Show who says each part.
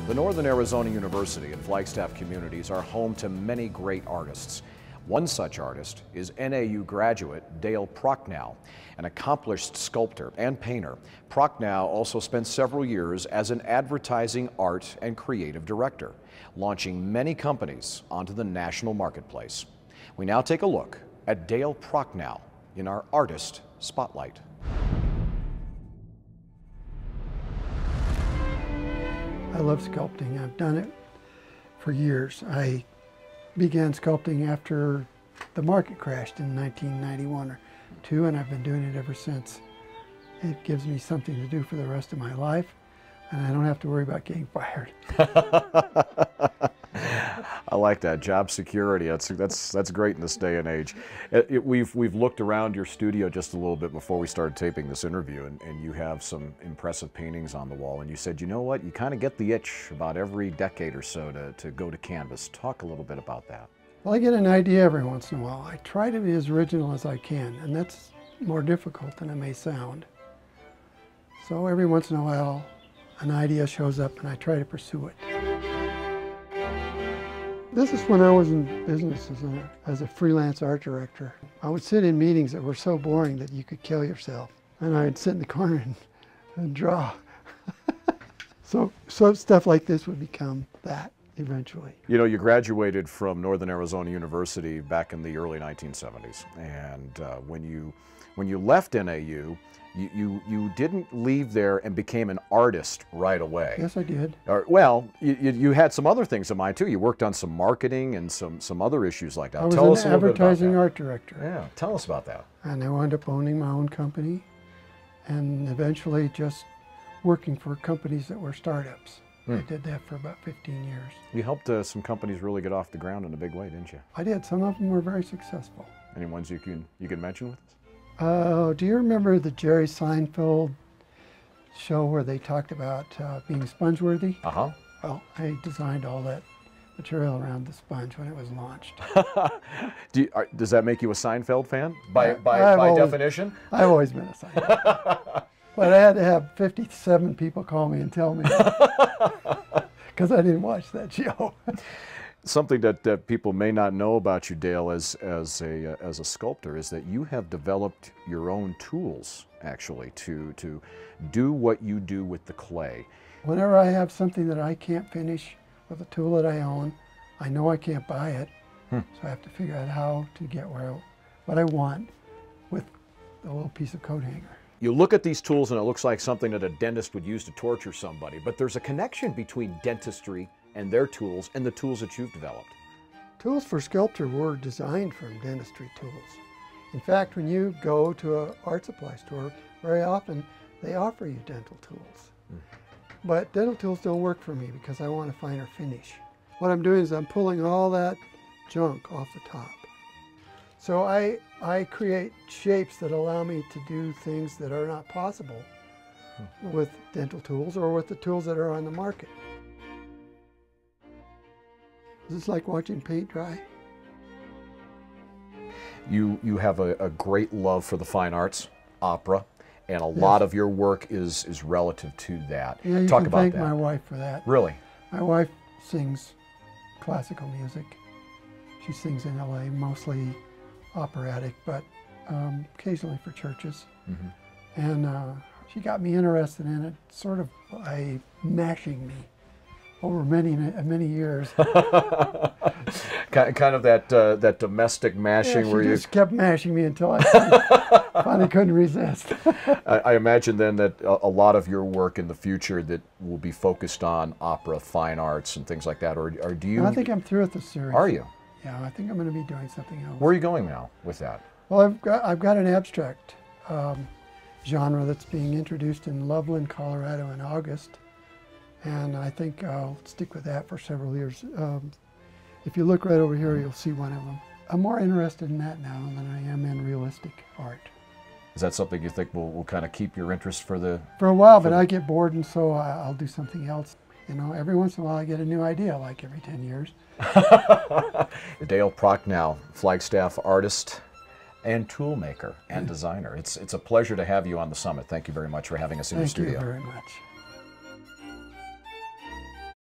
Speaker 1: The Northern Arizona University and Flagstaff communities are home to many great artists. One such artist is NAU graduate Dale Prochnow, an accomplished sculptor and painter. Prochnow also spent several years as an advertising, art, and creative director, launching many companies onto the national marketplace. We now take a look at Dale Prochnow in our Artist Spotlight.
Speaker 2: I love sculpting. I've done it for years. I began sculpting after the market crashed in 1991 or 2, and I've been doing it ever since. It gives me something to do for the rest of my life, and I don't have to worry about getting fired.
Speaker 1: I like that, job security. That's great in this day and age. We've looked around your studio just a little bit before we started taping this interview, and you have some impressive paintings on the wall. And you said, you know what, you kind of get the itch about every decade or so to go to canvas. Talk a little bit about that.
Speaker 2: Well, I get an idea every once in a while. I try to be as original as I can, and that's more difficult than it may sound. So every once in a while, an idea shows up and I try to pursue it. This is when I was in business as a freelance art director. I would sit in meetings that were so boring that you could kill yourself. And I'd sit in the corner and draw. So stuff like this would become that eventually. You
Speaker 1: know, you graduated from Northern Arizona University back in the early 1970s. And when you left NAU, you didn't leave there and became an artist right away.
Speaker 2: Yes, I did.
Speaker 1: Well, you had some other things in mind too. You worked on some marketing and some other issues like that.
Speaker 2: I was an advertising art director.
Speaker 1: Yeah, tell us about that.
Speaker 2: And I wound up owning my own company and eventually just working for companies that were startups. I did that for about 15 years.
Speaker 1: You helped some companies really get off the ground in a big way, didn't you?
Speaker 2: I did. Some of them were very successful.
Speaker 1: Any ones you can mention with us?
Speaker 2: Do you remember the Jerry Seinfeld show where they talked about being sponge-worthy?
Speaker 1: Uh-huh.
Speaker 2: Well, I designed all that material around the sponge when it was launched.
Speaker 1: Does that make you a Seinfeld fan by definition?
Speaker 2: I've always been a Seinfeld. But I had to have 57 people call me and tell me because I didn't watch that show.
Speaker 1: Something that people may not know about you, Dale, as a sculptor, is that you have developed your own tools, actually, to do what you do with the clay.
Speaker 2: Whenever I have something that I can't finish with a tool that I own, I know I can't buy it, so I have to figure out how to get what I want with a little piece of coat hanger.
Speaker 1: You look at these tools and it looks like something that a dentist would use to torture somebody, but there's a connection between dentistry and their tools and the tools that you've developed.
Speaker 2: Tools for sculpture were designed from dentistry tools. In fact, when you go to an art supply store, very often they offer you dental tools. But dental tools don't work for me because I want a finer finish. What I'm doing is I'm pulling all that junk off the top. So I create shapes that allow me to do things that are not possible with dental tools or with the tools that are on the market. Is this like watching paint dry?
Speaker 1: You have a great love for the fine arts, opera, and a lot of your work is relative to that.
Speaker 2: Yeah, you
Speaker 1: Talk
Speaker 2: can
Speaker 1: about
Speaker 2: thank
Speaker 1: that.
Speaker 2: my wife for that.
Speaker 1: Really?
Speaker 2: My wife sings classical music. She sings in LA, mostly operatic, but occasionally for churches. And she got me interested in it, sort of by mashing me over many years.
Speaker 1: kind of that domestic mashing, where
Speaker 2: you
Speaker 1: you
Speaker 2: just kept mashing me until I finally couldn't resist.
Speaker 1: I imagine then that a lot of your work in the future that will be focused on opera, fine arts, and things like that, or do you?
Speaker 2: I think I'm through with the series.
Speaker 1: Are you?
Speaker 2: Yeah, I think I'm going to be doing something else.
Speaker 1: Where are you going now with that?
Speaker 2: Well, I've got an abstract genre that's being introduced in Loveland, Colorado in August. And I think I'll stick with that for several years. If you look right over here, you'll see one of them. I'm more interested in that now than I am in realistic art.
Speaker 1: Is that something you think will kind of keep your interest for
Speaker 2: a while, but I get bored, and so I'll do something else. You know, every once in a while I get a new idea, like every 10 years.
Speaker 1: Dale Prochnow, Flagstaff artist and tool maker and designer. It's a pleasure to have you on the summit. Thank you very much for having us in the studio.
Speaker 2: Thank you very much.